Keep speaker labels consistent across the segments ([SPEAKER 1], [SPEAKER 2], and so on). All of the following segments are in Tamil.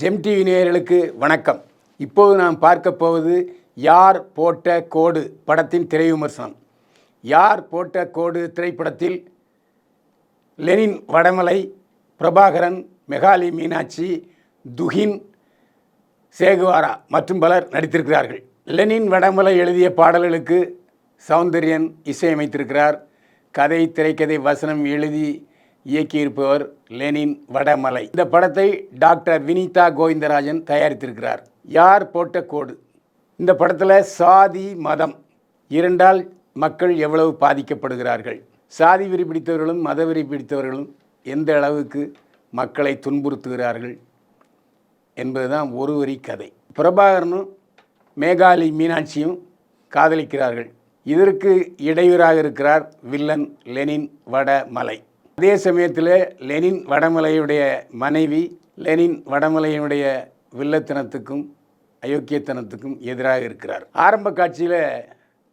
[SPEAKER 1] ஜெம் டிவி நேயர்களுக்கு வணக்கம். இப்போது நாம் பார்க்க போவது யார் போட்ட கோடு படத்தின் திரை விமர்சனம். யார் போட்ட கோடு திரைப்படத்தில் லெனின் வடமலை, பிரபாகரன், மெகாலி மீனாட்சி, துகின், சேகுவாரா மற்றும் பலர் நடித்திருக்கிறார்கள். லெனின் வடமலை எழுதிய பாடல்களுக்கு சௌந்தர்யன் இசையமைத்திருக்கிறார். கதை, திரைக்கதை, வசனம் எழுதி இயக்கியிருப்பவர் லெனின் வடமலை. இந்த படத்தை டாக்டர் வினிதா கோவிந்தராஜன் தயாரித்திருக்கிறார். யார் போட்ட கோடு. இந்த படத்தில் சாதி, மதம் இரண்டால் மக்கள் எவ்வளவு பாதிக்கப்படுகிறார்கள், சாதி வெறி பிடித்தவர்களும் மத வெறி பிடித்தவர்களும் எந்த அளவுக்கு மக்களை துன்புறுத்துகிறார்கள் என்பதுதான் ஒரு வரி கதை. பிரபாகரனும் மேகாலி மீனாட்சியும் காதலிக்கிறார்கள். இதற்கு இடையூறாக இருக்கிறார் வில்லன் லெனின் வடமலை. அதே சமயத்தில் லெனின் வடமலையுடைய மனைவி லெனின் வடமலையுடைய வில்லத்தனத்துக்கும் அயோக்கியத்தனத்துக்கும் எதிராக இருக்கிறார். ஆரம்ப காட்சியில்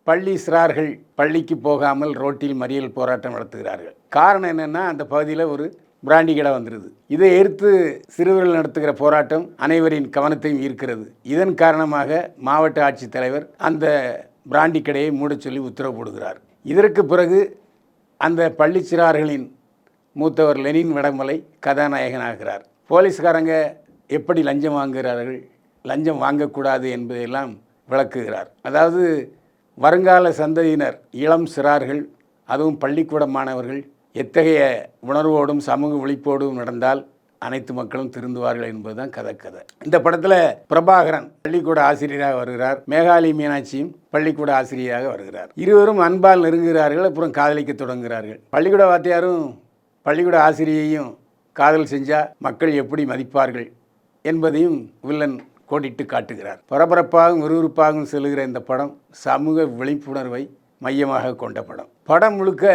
[SPEAKER 1] பள்ளி சிறார்கள் பள்ளிக்கு போகாமல் ரோட்டில் மறியல் போராட்டம் நடத்துகிறார்கள். காரணம் என்னென்னா, அந்த பகுதியில் ஒரு பிராண்டி கடை வந்துடுது. இதை எதிர்த்து சிறுவர்கள் நடத்துகிற போராட்டம் அனைவரின் கவனத்தையும் ஈர்க்கிறது. இதன் காரணமாக மாவட்ட ஆட்சித்தலைவர் அந்த பிராண்டி கடையை மூடச் சொல்லி உத்தரவு போடுகிறார். இதற்கு பிறகு அந்த பள்ளி சிறார்களின் மூத்தவர் லெனின் வடமலை கதாநாயகனாகிறார். போலீஸ்காரங்க எப்படி லஞ்சம் வாங்குகிறார்கள், லஞ்சம் வாங்கக்கூடாது என்பதையெல்லாம் விளக்குகிறார். அதாவது வருங்கால சந்ததியினர், இளம் சிறார்கள், அதுவும் பள்ளிக்கூட மாணவர்கள் எத்தகைய உணர்வோடும் சமூக விழிப்போடும் நடந்தால் அனைத்து மக்களும் திருந்துவார்கள் என்பதுதான் கதை. இந்த படத்தில் பிரபாகரன் பள்ளிக்கூட ஆசிரியராக வருகிறார். மேகாலி மீனாட்சியும் பள்ளிக்கூட ஆசிரியராக வருகிறார். இருவரும் அன்பால் நெருங்குகிறார்கள். அப்புறம் காதலிக்க தொடங்குகிறார்கள். பள்ளிக்கூட வாத்தியாரும் பள்ளிக்கூட ஆசிரியையும் காதல் செஞ்சால் மக்கள் எப்படி மதிப்பார்கள் என்பதையும் வில்லன் கோடிட்டு காட்டுகிறார். பரபரப்பாகவும் விறுவிறுப்பாகவும் செல்கிற இந்த படம் சமூக விழிப்புணர்வை மையமாக கொண்ட படம். படம் முழுக்க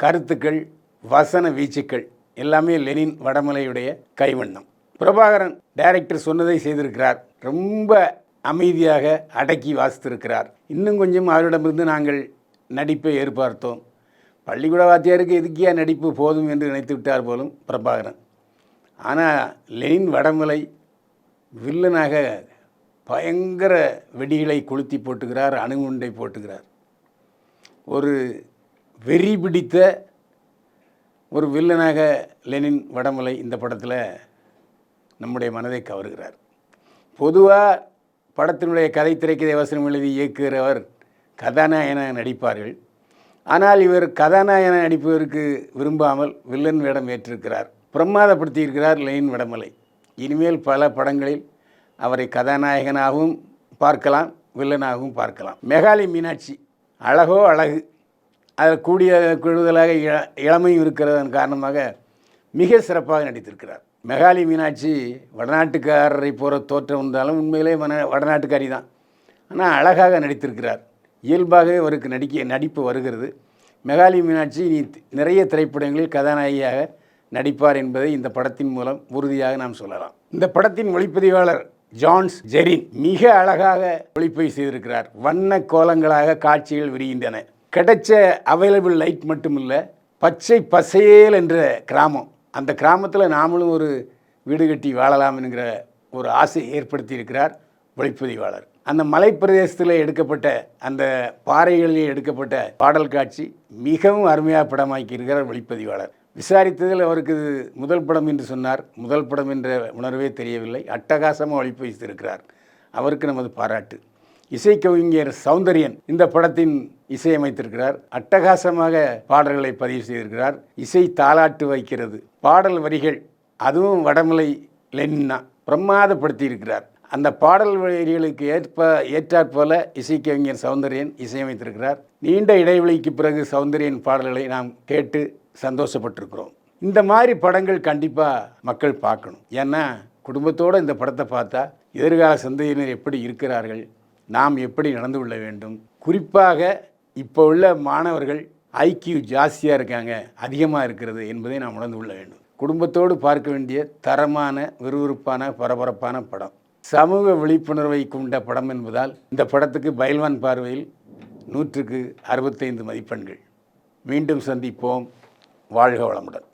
[SPEAKER 1] கருத்துக்கள், வசன வீச்சுக்கள் எல்லாமே லெனின் வடமலையுடைய கைவண்ணம். பிரபாகரன் டைரக்டர் சொன்னதை செய்திருக்கிறார். ரொம்ப அமைதியாக அடக்கி வாசித்திருக்கிறார். இன்னும் கொஞ்சம் அவரிடமிருந்து நாங்கள் நடிப்பை எதிர்பார்த்தோம். பள்ளிக்கூட வாத்தியாருக்கு எதுக்கியா நடிப்பு போதும் என்று நினைத்து விட்டார் போலும் பிரபாகரன். ஆனால் லெனின் வடமலை வில்லனாக பயங்கர வெடிகளை கொளுத்தி போட்டுகிறார், அணுகுண்டை போட்டுகிறார். ஒரு வெறி பிடித்த ஒரு வில்லனாக லெனின் வடமலை இந்த படத்தில் நம்முடைய மனதை கவருகிறார். பொதுவாக படத்தினுடைய கதை, திரைக்கதை, வசனம் எழுதி இயக்குகிறவர் கதாநாயகனாக நடிப்பார்கள். ஆனால் இவர் கதாநாயகன நடிப்பதற்கு விரும்பாமல் வில்லன் வேடம் ஏற்றிருக்கிறார். பிரமாதப்படுத்தியிருக்கிறார் லெனின் வடமலை. இனிமேல் பல படங்களில் அவரை கதாநாயகனாகவும் பார்க்கலாம், வில்லனாகவும் பார்க்கலாம். மெகாலி மீனாட்சி அழகோ அழகு, அதில் கூடுதலாக இளமையும் இருக்கிறதன் காரணமாக மிக சிறப்பாக நடித்திருக்கிறார். மெகாலி மீனாட்சி வடநாட்டுக்காரரை போகிற தோற்றம் இருந்தாலும் உண்மையிலே வடநாட்டுக்காரி தான். ஆனால் அழகாக நடித்திருக்கிறார். இயல்பாகவே அவருக்கு நடிப்பு வருகிறது. மெகாலி மீனாட்சி நிறைய திரைப்படங்களில் கதாநாயகியாக நடிப்பார் என்பதை இந்த படத்தின் மூலம் உறுதியாக நாம் சொல்லலாம். இந்த படத்தின் ஒளிப்பதிவாளர் ஜான்ஸ் ஜெரின் மிக அழகாக ஒளிப்பதிவு செய்திருக்கிறார். வண்ண கோலங்களாக காட்சிகள் விரிகின்றன. கிடைச்ச அவைலபிள் லைட் மட்டுமில்லை, பச்சை பசேல் என்ற கிராமம், அந்த கிராமத்தில் நாமளும் ஒரு வீடு கட்டி வாழலாம் என்கிற ஒரு ஆசை ஏற்படுத்தி இருக்கிறார் ஒளிப்பதிவாளர். அந்த மலைப்பிரதேசத்தில் எடுக்கப்பட்ட, அந்த பாறைகளில் எடுக்கப்பட்ட பாடல் காட்சி மிகவும் அருமையாக படமாக்கி இருக்கிறார் ஒளிப்பதிவாளர். விசாரித்ததில் அவருக்கு முதல் படம் என்று சொன்னார். முதல் படம் என்ற உணர்வே தெரியவில்லை. அட்டகாசமாக ஒளிப்பதித்திருக்கிறார். அவருக்கு நமது பாராட்டு. இசைக்கவிஞர் சௌந்தர்யன் இந்த படத்தின் இசையமைத்திருக்கிறார். அட்டகாசமாக பாடல்களை பதிவு செய்திருக்கிறார். இசை தாலாட்டு வைக்கிறது. பாடல் வரிகள் அதுவும் வடமலை லெனின்னா பிரமாதப்படுத்தி இருக்கிறார். அந்த பாடல் வரிகளுக்கு ஏற்றாற்போல இசைக்கவிஞர் சௌந்தர்யன் இசையமைத்திருக்கிறார். நீண்ட இடைவெளிக்கு பிறகு சௌந்தர்யன் பாடல்களை நாம் கேட்டு சந்தோஷப்பட்டிருக்கிறோம். இந்த மாதிரி படங்கள் கண்டிப்பாக மக்கள் பார்க்கணும். ஏன்னா குடும்பத்தோடு இந்த படத்தை பார்த்தா எதிர்கால சந்ததியினர் எப்படி இருக்கிறார்கள், நாம் எப்படி நடந்து கொள்ள வேண்டும், குறிப்பாக இப்போ உள்ள மாணவர்கள் ஐக்கியூ ஜாஸ்தியாக இருக்காங்க, அதிகமாக இருக்கிறது என்பதை நாம் உணர்ந்து கொள்ள வேண்டும். குடும்பத்தோடு பார்க்க வேண்டிய தரமான, விறுவிறுப்பான, பரபரப்பான படம். சமூக விழிப்புணர்வை கொண்ட படம் என்பதால் இந்த படத்துக்கு பைல்வான் பார்வையில் 100க்கு 65 மதிப்பெண்கள். மீண்டும் சந்திப்போம். வாழ்க வளமுடன்.